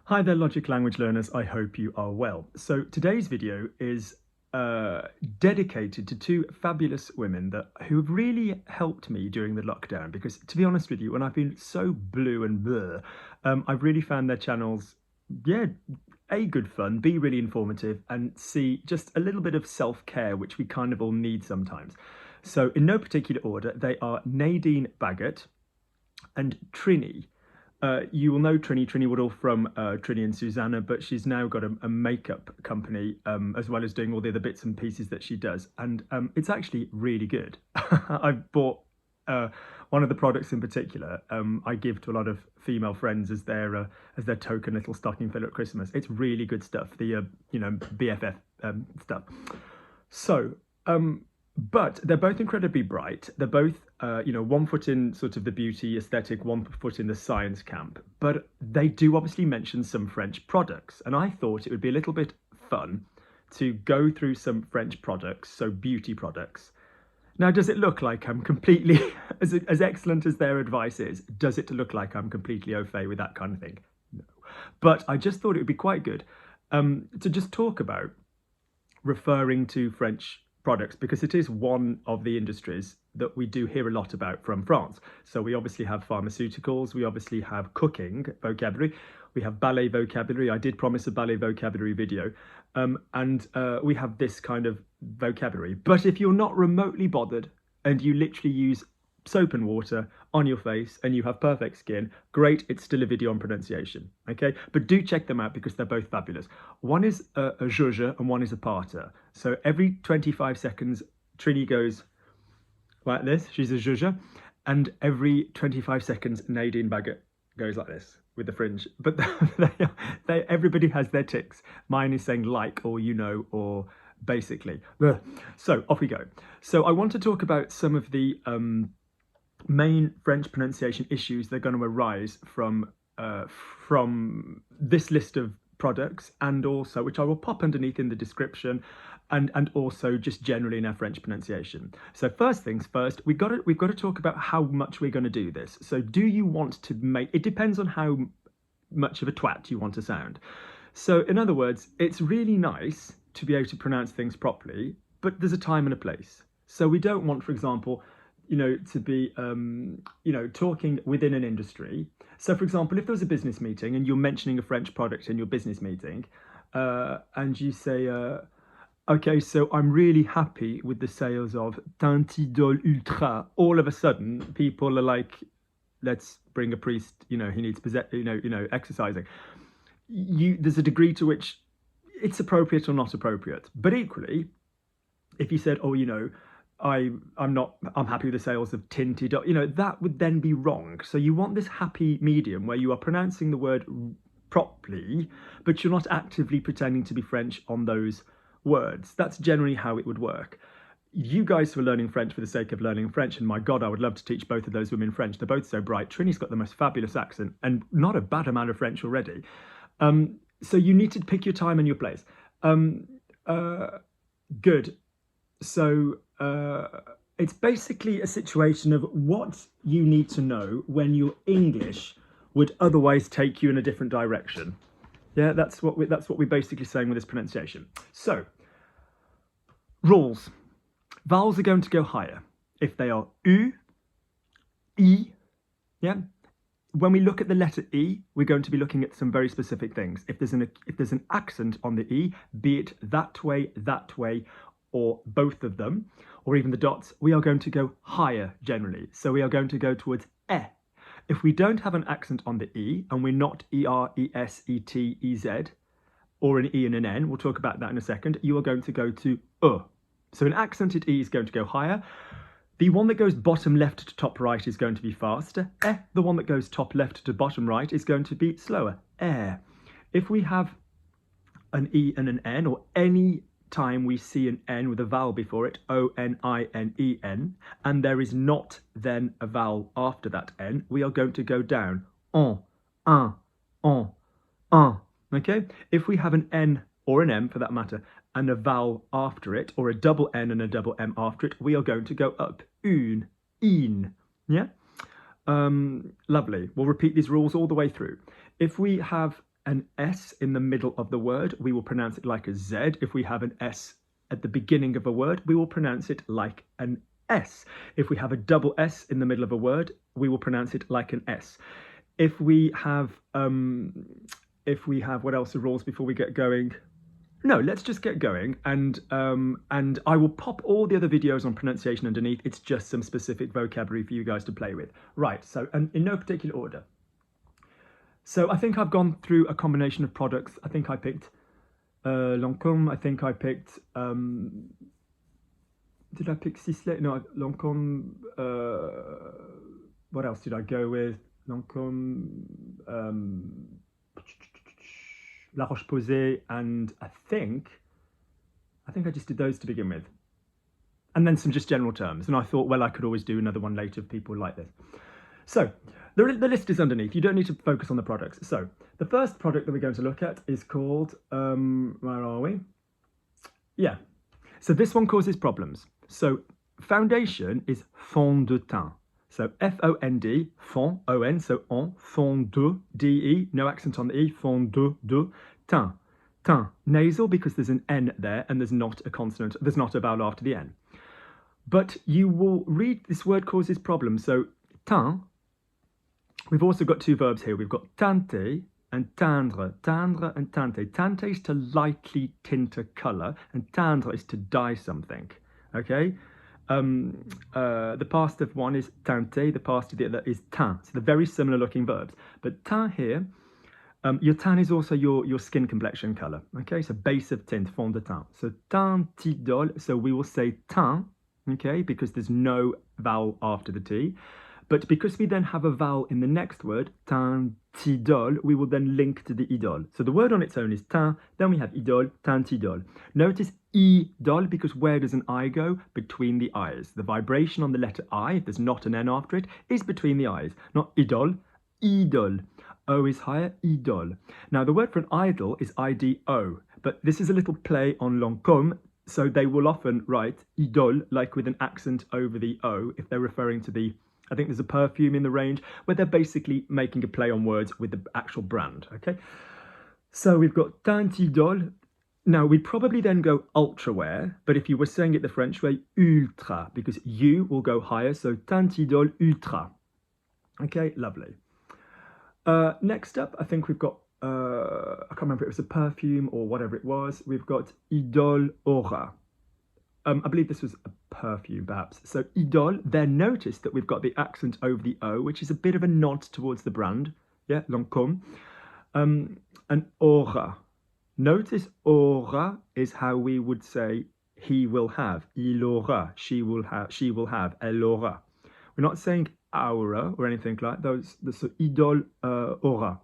Hi there, Logic Language learners. I hope you are well. So today's video is dedicated to two fabulous women who have really helped me during the lockdown, because to be honest with you, when I've been so blue and blur, I've really found their channels, A, good fun, B, really informative, and C, just a little bit of self-care, which we kind of all need sometimes. So in no particular order, they are Nadine Baggott and Trinny. You will know Trinny Woodall from Trinny and Susanna, but she's now got a makeup company as well as doing all the other bits and pieces that she does, and it's actually really good. I've bought one of the products in particular. I give to a lot of female friends as their token little stocking filler at Christmas. It's really good stuff. The BFF stuff. So. But they're both incredibly bright. They're both, 1 foot in sort of the beauty aesthetic, 1 foot in the science camp. But they do obviously mention some French products. And I thought it would be a little bit fun to go through some French products, so beauty products. Now, does it look like I'm completely, as excellent as their advice is, does it look like I'm completely au fait with that kind of thing? No. But I just thought it would be quite good to just talk about referring to French products, because it is one of the industries that we do hear a lot about from France. So we obviously have pharmaceuticals, we obviously have cooking vocabulary, we have ballet vocabulary. I did promise a ballet vocabulary video, and we have this kind of vocabulary. But if you're not remotely bothered and you literally use soap and water on your face and you have perfect skin, great, it's still a video on pronunciation, okay? But do check them out because they're both fabulous. One is a zhuzh and one is a parter. So every 25 seconds, Trini goes like this, she's a zhuzh, and every 25 seconds, Nadine Baggott goes like this with the fringe. But everybody has their tics. Mine is saying like, or or basically. So off we go. So I want to talk about some of the main French pronunciation issues that are going to arise from this list of products, and also, which I will pop underneath in the description, and also just generally in our French pronunciation. So first things first, we've got to talk about how much we're going to do this. So do you want to make, it depends on how much of a twat you want to sound. So in other words, it's really nice to be able to pronounce things properly, but there's a time and a place. So we don't want, for example, to be, talking within an industry. So, for example, if there was a business meeting and you're mentioning a French product in your business meeting, and you say, okay, so I'm really happy with the sales of TEINT IDOLE Ultra. All of a sudden, people are like, let's bring a priest, he needs exercising. There's a degree to which it's appropriate or not appropriate. But equally, if you said, I'm happy with the sales of tinted, that would then be wrong. So you want this happy medium where you are pronouncing the word properly, but you're not actively pretending to be French on those words. That's generally how it would work. You guys who are learning French for the sake of learning French, and my God, I would love to teach both of those women French. They're both so bright. Trini's got the most fabulous accent and not a bad amount of French already. So you need to pick your time and your place. Good. So it's basically a situation of what you need to know when your English would otherwise take you in a different direction. Yeah, that's what we're basically saying with this pronunciation. So, rules. Vowels are going to go higher if they are U, I, yeah. When we look at the letter E, we're going to be looking at some very specific things. If there's an accent on the E, be it that way, or both of them, or even the dots, we are going to go higher generally. So we are going to go towards E. If we don't have an accent on the E, and we're not ER, ES, ET, EZ, or an E and an N, we'll talk about that in a second, you are going to go to So an accented E is going to go higher. The one that goes bottom left to top right is going to be faster. The one that goes top left to bottom right is going to be slower. If we have an E and an N, or any time we see an N with a vowel before it, O-N-I-N-E-N, and there is not then a vowel after that N, we are going to go down. On, un, okay? If we have an N, or an M for that matter, and a vowel after it, or a double N and a double M after it, we are going to go up. Une, yeah? Lovely. We'll repeat these rules all the way through. If we have an S in the middle of the word, we will pronounce it like a Z. If we have an S at the beginning of a word, we will pronounce it like an S. If we have a double S in the middle of a word, we will pronounce it like an S. If we have what else are rules before we get going? No, let's just get going, and I will pop all the other videos on pronunciation underneath. It's just some specific vocabulary for you guys to play with. Right, so in no particular order. So I think I've gone through a combination of products. I think I picked Lancôme. I think I picked, did I pick CILS? No, Lancôme, what else did I go with? Lancôme, La Roche-Posay, and I think I just did those to begin with. And then some just general terms. And I thought, well, I could always do another one later if people like this. So the list is underneath. You don't need to focus on the products. So the first product that we're going to look at is called, where are we? Yeah. So this one causes problems. So foundation is fond de teint. So F-O-N-D, fond, O-N, so on, fond de, D-E, no accent on the E, fond de, teint. Teint, nasal because there's an N there and there's not a consonant, there's not a vowel after the N. But you will read this word causes problems. So teint, we've also got two verbs here. We've got teinter and teindre, teindre and teinter. Teinter is to lightly tint a colour and teindre is to dye something, okay? The past of one is teinter, the past of the other is teint. So they're very similar looking verbs. But teint here, your teint is also your skin complexion colour. Okay, so base of tint, fond de teint. So teint, idôle, so we will say teint, okay, because there's no vowel after the T. But because we then have a vowel in the next word, teint, idôle, we will then link to the idôle. So the word on its own is teint, then we have idôle, teint, idôle. Notice IDOLE, because where does an I go? Between the eyes. The vibration on the letter I, if there's not an N after it, is between the eyes. Not idôle, idôle. O is higher, idôle. Now the word for an idol is I-D-O, but this is a little play on Lancôme, so they will often write idôle, like with an accent over the O, if they're referring to the, I think there's a perfume in the range, where they're basically making a play on words with the actual brand, okay? So we've got teint, idôle. Now, we'd probably then go ultra wear, but if you were saying it the French way, ultra, because U will go higher, so teint, idôle, ultra. Okay, lovely. Next up, I think we've got, I can't remember if it was a perfume or whatever it was, we've got IDOLE Aura. I believe this was a perfume, perhaps. So IDOLE, then notice that we've got the accent over the O, which is a bit of a nod towards the brand, yeah, Lancôme, and Aura. Notice aura is how we would say he will have, il aura, she will have, elle aura. We're not saying aura or anything like those, so idole, aura.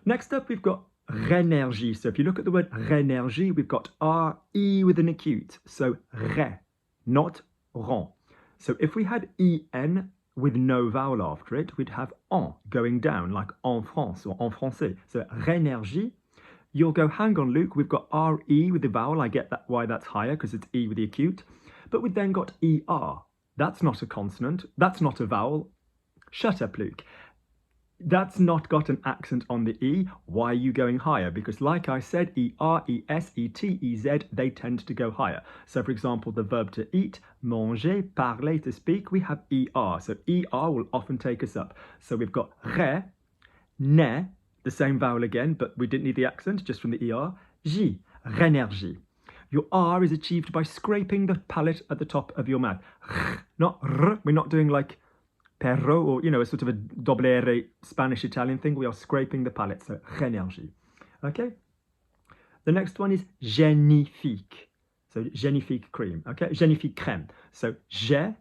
Next up, we've got rénergie. So if you look at the word rénergie, we've got R-E with an acute. So ré, not ren. So if we had E-N with no vowel after it, we'd have en going down, like en France or en français. So rénergie. You'll go, hang on, Luke, we've got R-E with the vowel. I get that why that's higher, because it's E with the acute. But we've then got E-R. That's not a consonant. That's not a vowel. Shut up, Luke. That's not got an accent on the E. Why are you going higher? Because like I said, E-R, E-S, E-T, E-Z, they tend to go higher. So for example, the verb to eat, manger, parler, to speak, we have E-R. So E-R will often take us up. So we've got ré, né, the same vowel again, but we didn't need the accent, just from the ER. J, rénergie. Your R is achieved by scraping the palate at the top of your mouth. Not R. We're not doing like perro or, you know, a sort of a doble R Spanish-Italian thing. We are scraping the palate, so rénergie. Okay? The next one is génifique. So génifique cream, okay? Génifique crème. So G,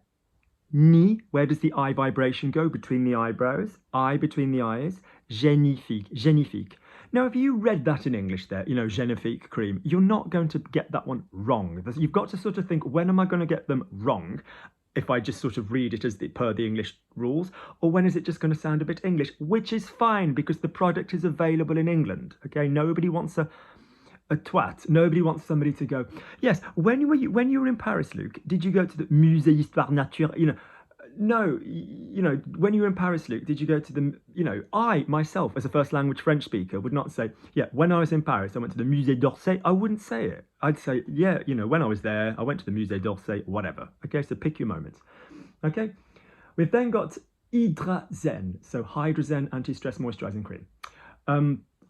ni, where does the I vibration go? Between the eyebrows. I between the eyes. Génifique, génifique. Now, if you read that in English there, you know, génifique cream, you're not going to get that one wrong. You've got to sort of think, when am I going to get them wrong? If I just sort of read it as per the English rules, or when is it just going to sound a bit English? Which is fine, because the product is available in England, okay? Nobody wants a twat. Nobody wants somebody to go, yes, when you were in Paris, Luke, did you go to the Musée d'Histoire Naturelle? You know, no, you know, when you were in Paris, Luke, did you go to the, you know, I, myself, as a first language French speaker, would not say, yeah, when I was in Paris, I went to the Musée d'Orsay. I wouldn't say it. I'd say, yeah, you know, when I was there, I went to the Musée d'Orsay, whatever. Okay, so pick your moments. Okay, we've then got Hydrazen, so Hydrazen Anti-Stress Moisturizing Cream.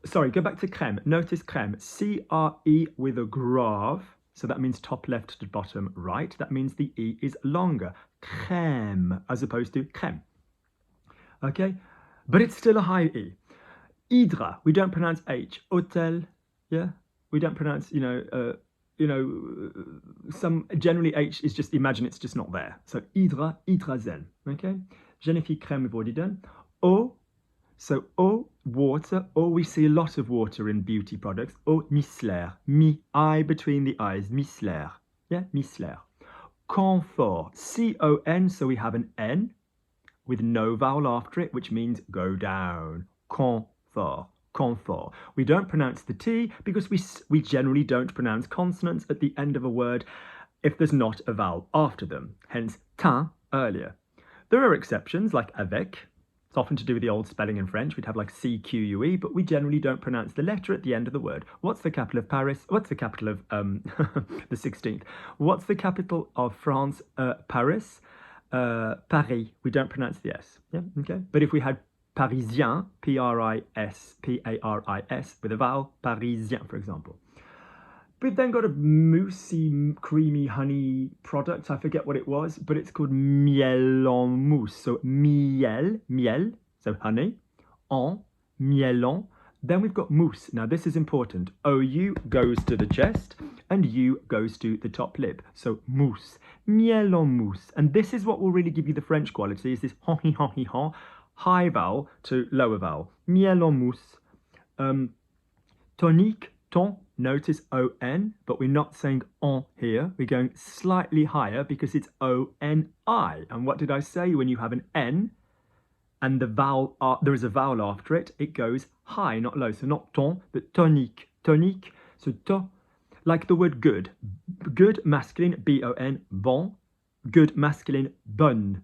Sorry, go back to crème. Notice crème, C-R-E with a grave. So that means top left to bottom right. That means the E is longer. Crème as opposed to crème. Okay? But it's still a high E. Hydra, we don't pronounce H. Hôtel, yeah? We don't pronounce, some generally H is just, imagine it's just not there. So Hydra, Hydrazen. Okay? Génifique crème, we've already done. Eau, so eau, water. Oh, we see a lot of water in beauty products. Eau micellaire, I between the eyes, micellaire. Yeah, micellaire. Confort, C-O-N, so we have an N with no vowel after it, which means go down. Confort, confort. We don't pronounce the T because we generally don't pronounce consonants at the end of a word if there's not a vowel after them, hence teint earlier. There are exceptions like avec. It's often to do with the old spelling in French. We'd have like C-Q-U-E, but we generally don't pronounce the letter at the end of the word. What's the capital of Paris? What's the capital of the 16th? What's the capital of France? Paris. Paris. We don't pronounce the S. Yeah, okay. But if we had Parisien, P-R-I-S, P-A-R-I-S, with a vowel, Parisien, for example. We've then got a moussey, creamy honey product. I forget what it was, but it's called MIEL-EN-MOUSSE. So miel, so honey, en, miel-en. Then we've got mousse. Now this is important. O-U goes to the chest and U goes to the top lip. So mousse, miel-en-mousse. And this is what will really give you the French quality, is this hon, high vowel to lower vowel. Miel-en-mousse. Tonique, ton. Notice O-N, but we're not saying on here. We're going slightly higher because it's O-N-I. And what did I say? When you have an N and the vowel, there is a vowel after it, it goes high, not low. So not ton, but tonique. Tonique, so to, like the word good. Good masculine, B-O-N, bon. Good masculine, bonne.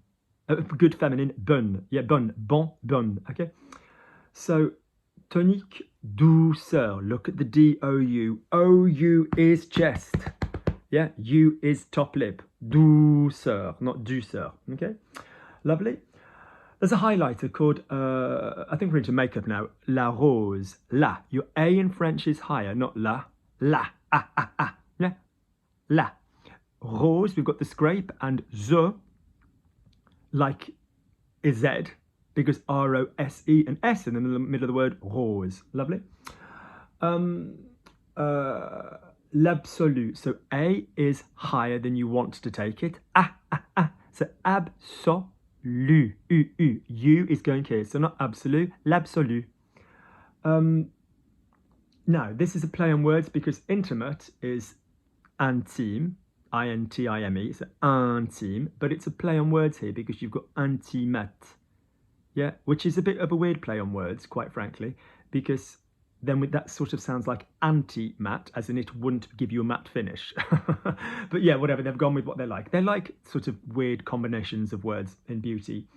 Good feminine, bonne. Yeah, bonne, bon, bonne. Okay? So tonique, douceur. Look at the D-O-U. O-U is chest. Yeah, U is top lip. Douceur, not douceur. Okay, lovely. There's a highlighter called, I think we're into makeup now, La Rose. La. Your A in French is higher, not la. La. Ah, ah, ah. Yeah. La. Rose, we've got the scrape, and ze, like a Z. Because R-O-S-E and S in the middle of the word, rose. Lovely. L'absolu. So A is higher than you want to take it. So absolu. U. U is going here. So not absolu, l'absolu. Now, this is a play on words because intimate is intime. I-N-T-I-M-E. So intime. But it's a play on words here because you've got INTIMATTE. Yeah, which is a bit of a weird play on words, quite frankly, because then that sort of sounds like anti-matte, as in it wouldn't give you a matte finish. But yeah, whatever, they've gone with what they like. They like sort of weird combinations of words in beauty.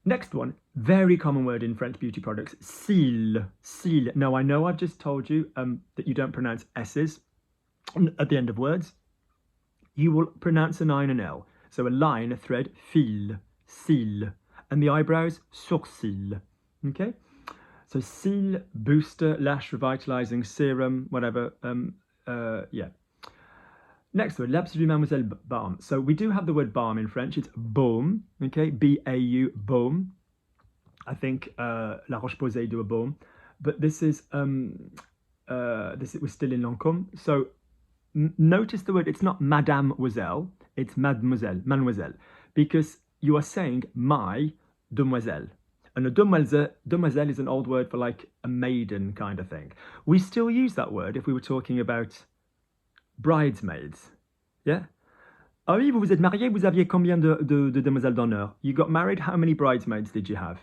Next one, very common word in French beauty products, CILS. CILS. Now, I know I've just told you that you don't pronounce S's at the end of words. You will pronounce an I and an L. So a line, a thread, fil, CILS. And the eyebrows, sourcils. Okay? So CILS, booster, lash revitalizing, serum, whatever. Yeah. Next word, l'Absolue Mademoiselle balm. So we do have the word balm in French. It's baume. Okay? B-A-U, baume. I think La Roche-Posay do a baume. But this is, was still in Lancôme. So notice the word, it's not Mademoiselle, it's Mademoiselle. Because you are saying my demoiselle. And a demoiselle is an old word for like a maiden kind of thing. We still use that word if we were talking about bridesmaids. Yeah? Ah oui, vous vous êtes marié, vous aviez combien de demoiselles d'honneur? You got married, how many bridesmaids did you have?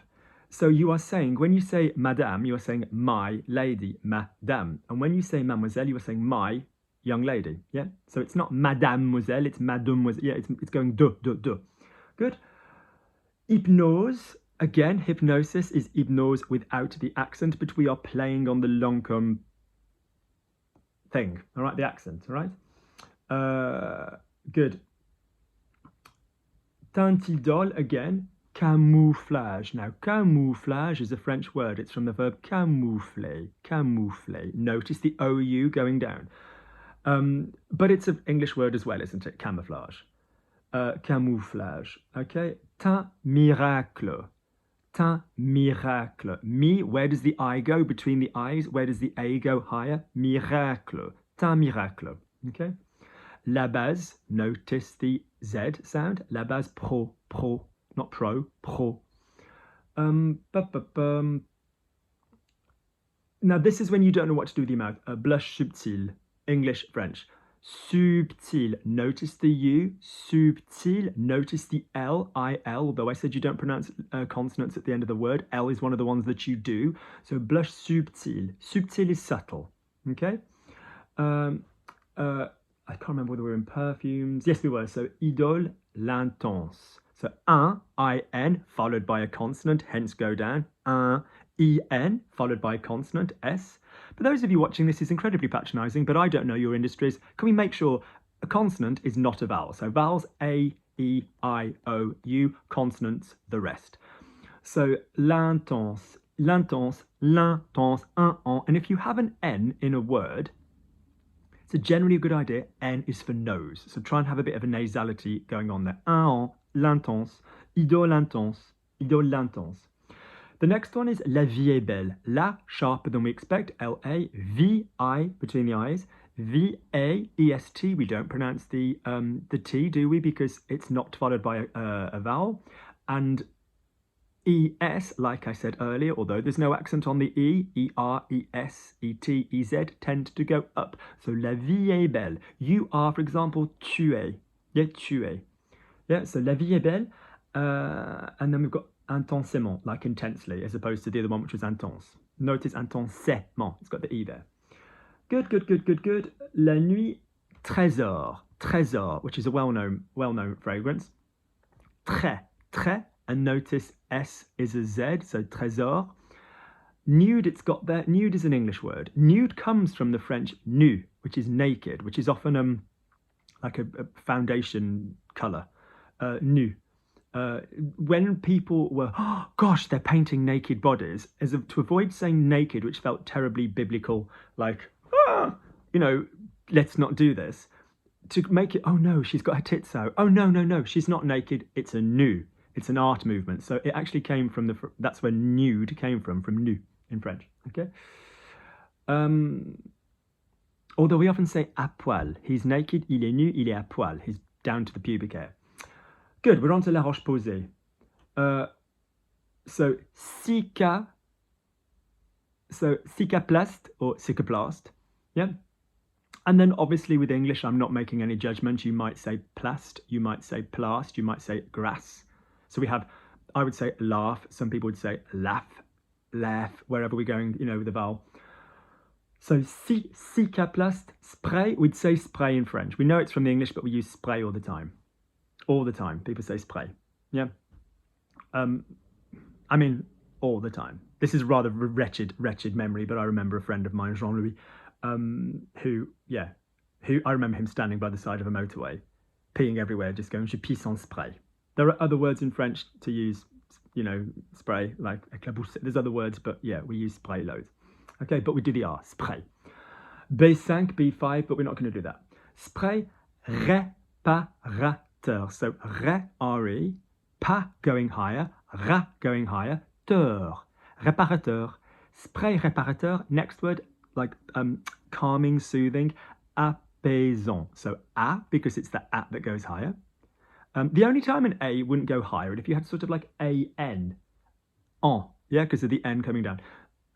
So you are saying, when you say madame, you are saying my lady, madame. And when you say mademoiselle, you are saying my young lady. Yeah? So it's not mademoiselle, it's mademoiselle. Yeah, it's going de. Good. Hypnose, again, hypnosis is hypnose without the accent, but we are playing on the long thing, all right, the accent, all right? Good. TEINT, IDOLE, again, camouflage. Now, camouflage is a French word. It's from the verb camoufler, camoufler. Notice the OU going down. But it's an English word as well, isn't it? Camouflage. Camouflage, okay? Teint miracle. Teint miracle. Mi, where does the I go between the eyes? Where does the A go higher? Miracle. Teint miracle, okay? La base, notice the Z sound. La base pro, not pro, pro. Now this is when you don't know what to do with your mouth. Blush subtil, English, French. Subtil, notice the U. Subtil, notice the L, I-L, although I said you don't pronounce consonants at the end of the word. L is one of the ones that you do. So blush subtil. Subtil is subtle, okay? I can't remember whether we were in perfumes. Yes, we were. So IDOLE, l'intense. So un, I-N, followed by a consonant, hence go down. Un, E-N, followed by a consonant, S. For those of you watching, this is incredibly patronising, but I don't know your industries. Can we make sure a consonant is not a vowel? So vowels, A, E, I, O, U, consonants, the rest. So l'intense, l'intense, l'intense, un. And if you have an N in a word, it's generally a good idea. N is for nose. So try and have a bit of a nasality going on there. Un, l'intense, IDOLE, l'intense, IDOLE, l'intense. The next one is La vie est belle. La, sharper than we expect. L-A, V-I, between the eyes. V-A-E-S-T. We don't pronounce the T, do we? Because it's not followed by a vowel. And E-S, like I said earlier, although there's no accent on the E, E-R, E-S, E-T, E-Z tend to go up. So la vie est belle. You are, for example, tu es. Yeah, tu es. Yeah, so la vie est belle. And then we've got intensément, like intensely, as opposed to the other one, which was intense. Notice intensément. It's got the E there. Good, good, good, good, good. La nuit, trésor. Trésor, which is a well-known fragrance. Très, très. And notice S is a Z, so trésor. Nude, it's got there. Nude is an English word. Nude comes from the French nu, which is naked, which is often like a foundation colour. Nu. When people were, oh, gosh, they're painting naked bodies, to avoid saying naked, which felt terribly biblical, like, you know, let's not do this. To make it, oh no, she's got her tits out. Oh no, she's not naked. It's a nu. It's an art movement. So it actually came from that's where nude came from nu in French. Okay. Although we often say à poil. He's naked, il est nu, il est à poil. He's down to the pubic hair. Good, we're on to La Roche-Posay. So cicaplast or cicaplast. Yeah. And then obviously with English, I'm not making any judgment. You might say plast, you might say plast, you might say grass. So we have, I would say laugh. Some people would say laugh, wherever we're going, you know, with the vowel. So cicaplast, spray, we'd say spray in French. We know it's from the English, but we use spray all the time. All the time, people say spray. Yeah. I mean, all the time. This is rather wretched memory, but I remember a friend of mine, Jean-Louis, who I remember him standing by the side of a motorway, peeing everywhere, just going, je pisse en spray. There are other words in French to use, you know, spray, like éclabousse. There's other words, but yeah, we use spray loads. Okay, but we do the R, spray. B5, B5, but we're not going to do that. Spray, réparateur. So ré, R-E, pas going higher, ra going higher, teur, réparateur. Spray réparateur, next word, like calming, soothing, apaisant. So a, because it's the a that goes higher. The only time an A wouldn't go higher, and if you had sort of like A-N, en, yeah, because of the N coming down.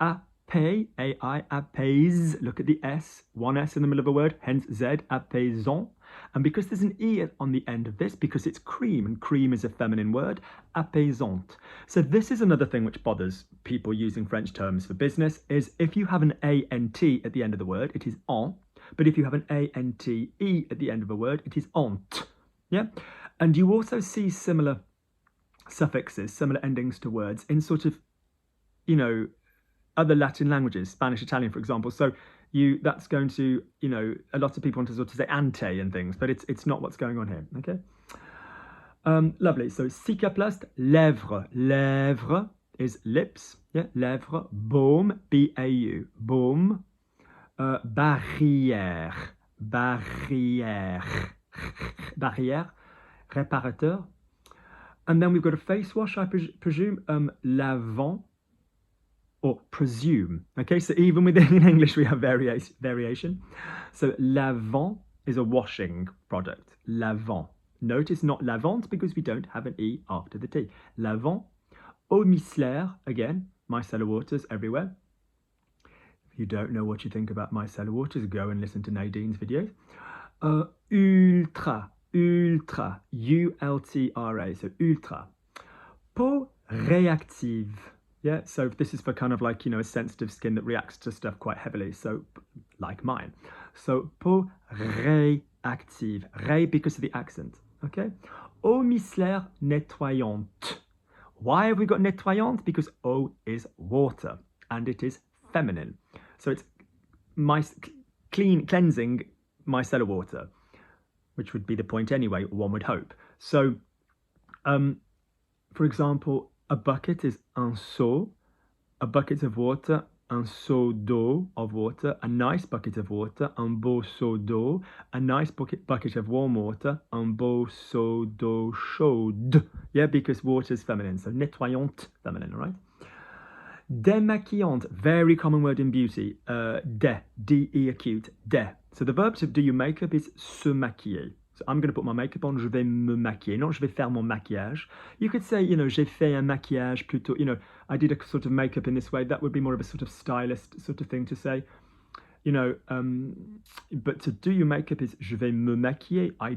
Apais, A-I, apaise, look at the S, one S in the middle of a word, hence Z, apaisant. And because there's an E on the end of this, because it's cream, and cream is a feminine word, apaisante. So this is another thing which bothers people using French terms for business, is if you have an A-N-T at the end of the word, it is en, but if you have an A-N-T-E at the end of a word, it is ent, yeah? And you also see similar suffixes, similar endings to words in sort of, you know, other Latin languages, Spanish, Italian, for example. So that's going to, you know, a lot of people want to sort of say ante and things, but it's not what's going on here, okay? Lovely. So cicaplast, lèvres. Lèvres is lips, yeah, lèvres. Baume, B-A-U, baume. Barrière, barrière, barrière, réparateur. And then we've got a face wash, I presume, lavant, or presume. Okay, so even within in English we have variation. So lavant is a washing product. Lavant. Notice not lavante because we don't have an E after the T. Lavant. Eau micellaire, again, micellar waters everywhere. If you don't know what you think about micellar waters, go and listen to Nadine's videos. Ultra, ultra, U-L-T-R-A, so ultra. Peau réactive. Yeah, so this is for kind of like, you know, a sensitive skin that reacts to stuff quite heavily, so like mine. So peau réactive, ré because of the accent, okay? Eau micellaire nettoyante. Why have we got nettoyante? Because eau is water and it is feminine. So it's cleansing micellar water, which would be the point anyway, one would hope. So, for example, a bucket is un seau, a bucket of water, un seau d'eau of water, a nice bucket of water, un beau seau d'eau, a nice bucket of warm water, un beau seau d'eau chaude. Yeah, because water is feminine, so nettoyante, feminine, all right? Démaquillante, very common word in beauty. D-E acute, dé. So the verb to do your makeup is se maquiller. So I'm going to put my makeup on, je vais me maquiller, not je vais faire mon maquillage. You could say, you know, j'ai fait un maquillage plutôt, you know, I did a sort of makeup in this way. That would be more of a sort of stylist sort of thing to say. You know, but to do your makeup is je vais me maquiller. I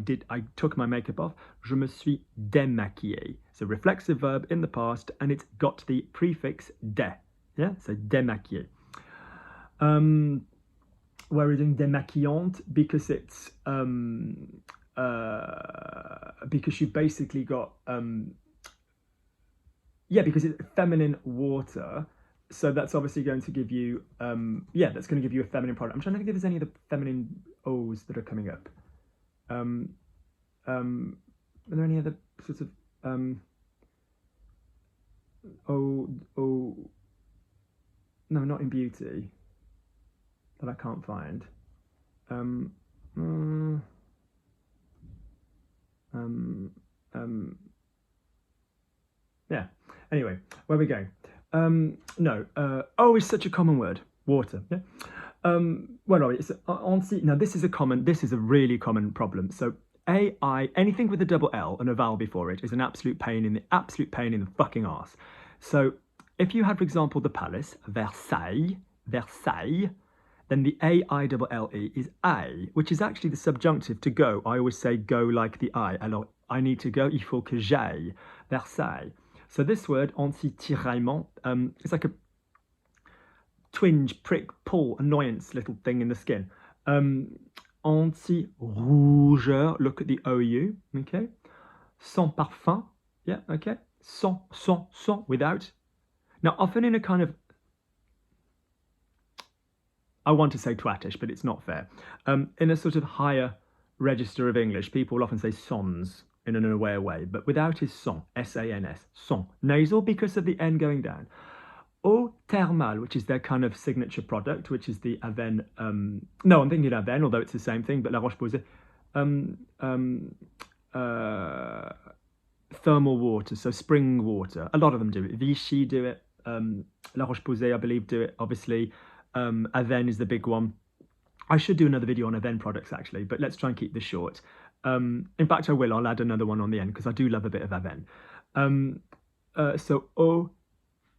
took my makeup off. Je me suis démaquillé. It's a reflexive verb in the past and it's got the prefix dé. Yeah, so démaquillé. Where we're doing démaquillante because it's because you basically got because it's feminine water. So that's obviously going to give you, that's going to give you a feminine product. I'm trying to think if there's any of the feminine O's that are coming up. Are there any other sorts of no, not in beauty, that I can't find. Yeah. Anyway, where are we going? Is such a common word. Water. Yeah. Where are we? Now this is a really common problem. So anything with a double L and a vowel before it is an absolute pain in the fucking arse. So if you had, for example, the palace, Versailles, then the A-I-double-L-E is A, which is actually the subjunctive to go. I always say go like the I. Alors, I need to go, il faut que j'aille. Versailles. So this word, anti-tiraillement, it's like a twinge, prick, pull, annoyance little thing in the skin. Anti-rougeur, look at the OU, okay? Sans parfum, yeah, okay? Sans, without. Now, often in a kind of, I want to say twattish, but it's not fair. In a sort of higher register of English, people will often say sans in an aware way, but without is sans, S-A-N-S, sans. Nasal because of the N going down. Eau thermale, which is their kind of signature product, which is the Aven, no, I'm thinking Aven, although it's the same thing, but La Roche-Posay. Thermal water, so spring water. A lot of them do it. Vichy do it. La Roche-Posay, I believe, do it, obviously. Aven is the big one. I should do another video on Aven products, actually, but let's try and keep this short. In fact, I'll add another one on the end, because I do love a bit of Aven. So, eau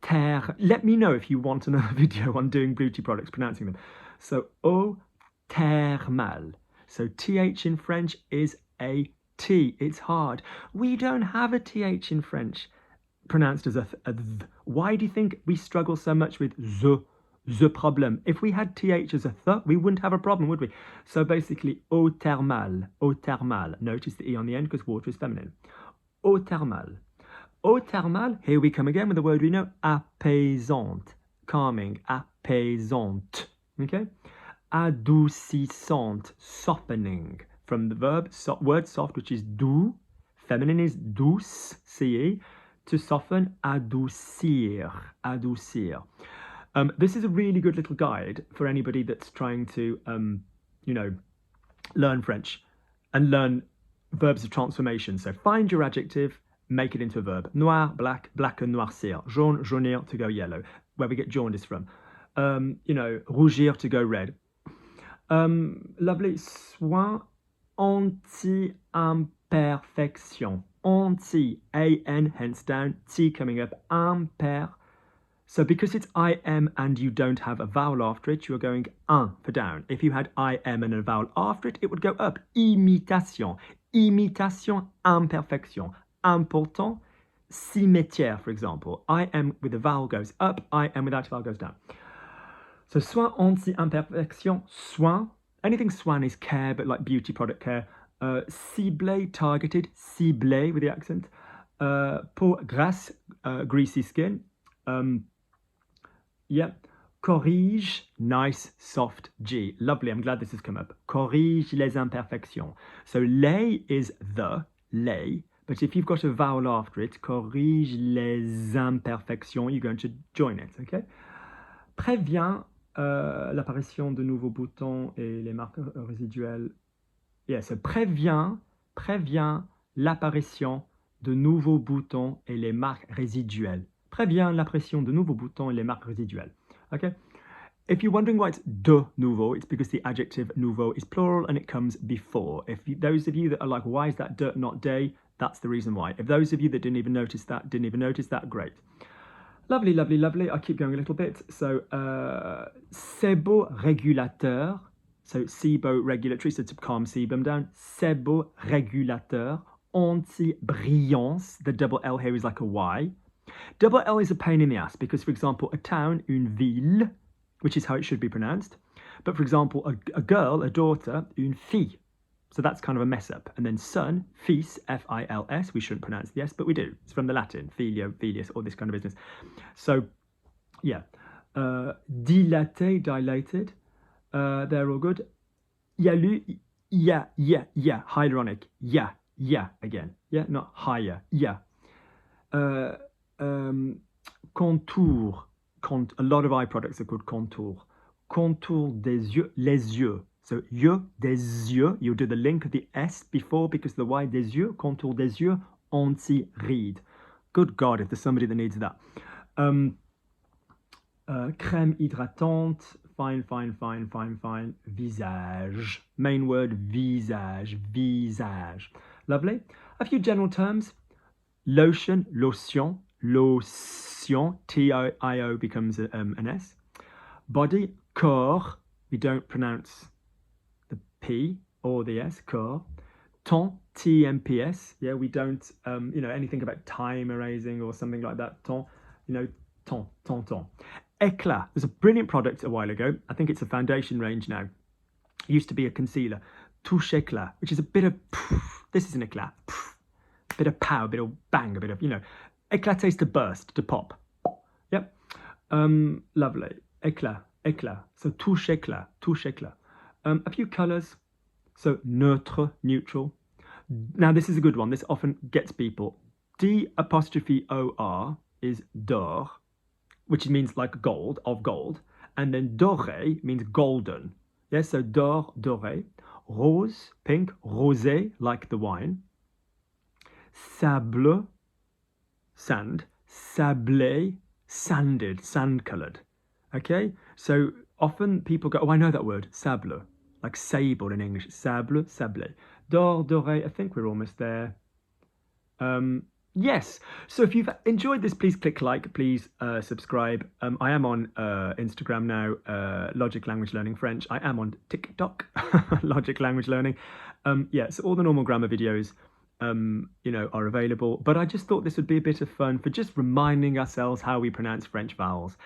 thermale. Let me know if you want another video on doing beauty products, pronouncing them. So, eau thermale. So, TH in French is a T. It's hard. We don't have a TH in French pronounced as a th. Why do you think we struggle so much with the problem? If we had TH as a th, we wouldn't have a problem, would we? So basically, eau thermale. Notice the E on the end because water is feminine. Eau thermale. Eau thermale, here we come again with the word we know, apaisante, calming, apaisante, okay? Adoucissante, softening, from the verb, word soft, which is doux, feminine is douce, C-E, to soften, adoucir, adoucir. This is a really good little guide for anybody that's trying to, you know, learn French and learn verbs of transformation. So find your adjective, make it into a verb. Noir, black, black and noircir. Jaune, jaunir, to go yellow, where we get jaundice from. You know, rougir, to go red. Lovely. Soin anti-imperfection. Anti, A-N, hence down, T coming up, imper. So because it's I-M and you don't have a vowel after it, you're going un for down. If you had I-M and a vowel after it, it would go up. Imitation. Imitation, imperfection. Important, cimetière, for example. I-M with a vowel goes up, I-M without a vowel goes down. So soin anti-imperfection, soin. Anything soin is care, but like beauty product care. Ciblé, targeted, ciblé with the accent. Peau grasse, greasy skin. Yeah. Corrige, nice, soft G. Lovely, I'm glad this has come up. Corrige les imperfections. So les is the, les. But if you've got a vowel after it, corrige les imperfections, you're going to join it, okay? Prévient l'apparition de nouveaux boutons et les marques résiduelles. Yeah, so prévient l'apparition de nouveaux boutons et les marques résiduelles. Prévient l'apparition de nouveaux boutons et les marques résiduelles. Okay? If you're wondering why it's de nouveau, it's because the adjective nouveau is plural and it comes before. Those of you that are like, why is that de, not day? That's the reason why. If those of you that didn't even notice that, great. Lovely, lovely, lovely. I keep going a little bit. So, sebo-régulateur. So, sebo-regulatory, so to calm sebum down. Sebo-régulateur. Anti-brillance. The double L here is like a Y. Double L is a pain in the ass because, for example, a town, une ville, which is how it should be pronounced. But, for example, a girl, a daughter, une fille. So that's kind of a mess up. And then son, fils, F-I-L-S. We shouldn't pronounce the S, but we do. It's from the Latin, filio, filius, all this kind of business. So, yeah. Dilaté, dilated. They're all good. Yalu, yeah. Hyaluronic, yeah. Again. Yeah, not higher, yeah. Contour. A lot of eye products are called contour. Contour des yeux, les yeux. So, yeux, des yeux, you do the link of the S before because the Y, des yeux, contour des yeux, anti-ride. Good God, if there's somebody that needs that. Crème hydratante, fine. Visage. Main word, visage. Lovely. A few general terms. Lotion, lotion, T-I-O becomes an S. Body, corps, we don't pronounce the P or the S, corps. Temps, T-M-P-S, yeah, we don't, anything about time erasing or something like that. Temps, temps. Éclat, there's a brilliant product a while ago. I think it's a foundation range now. It used to be a concealer. Touche éclat, which is a bit of, this is an éclat. Bit of pow, a bit of bang, a bit of, éclater to burst, to pop. Yep. Lovely. Éclat. So touche éclat. A few colours. So neutre, neutral. Now this is a good one. This often gets people. D''OR is d'or, which means like gold, of gold. And then doré means golden. Yes, so d'or, doré. Rose, pink. Rosé, like the wine. Sable, sand. Sablé, sanded, sand-coloured. Okay, so often people go, oh, I know that word, sable, like sable in English. Sable, sablé. D'or, doré, I think we're almost there. Yes, so if you've enjoyed this, please click like, please subscribe. I am on Instagram now, Logic Language Learning French. I am on TikTok, Logic Language Learning. Yeah, so all the normal grammar videos are available, but I just thought this would be a bit of fun for just reminding ourselves how we pronounce French vowels.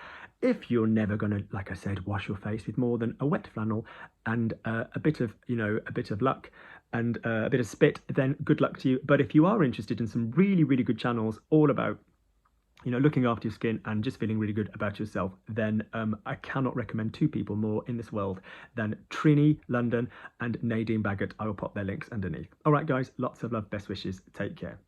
If you're never going to, like I said, wash your face with more than a wet flannel and a bit of luck, and a bit of spit, then good luck to you. But if you are interested in some really, really good channels all about, you know, looking after your skin and just feeling really good about yourself, then I cannot recommend two people more in this world than Trinny London and Nadine Baggott. I will pop their links underneath. All right, guys, lots of love, best wishes. Take care.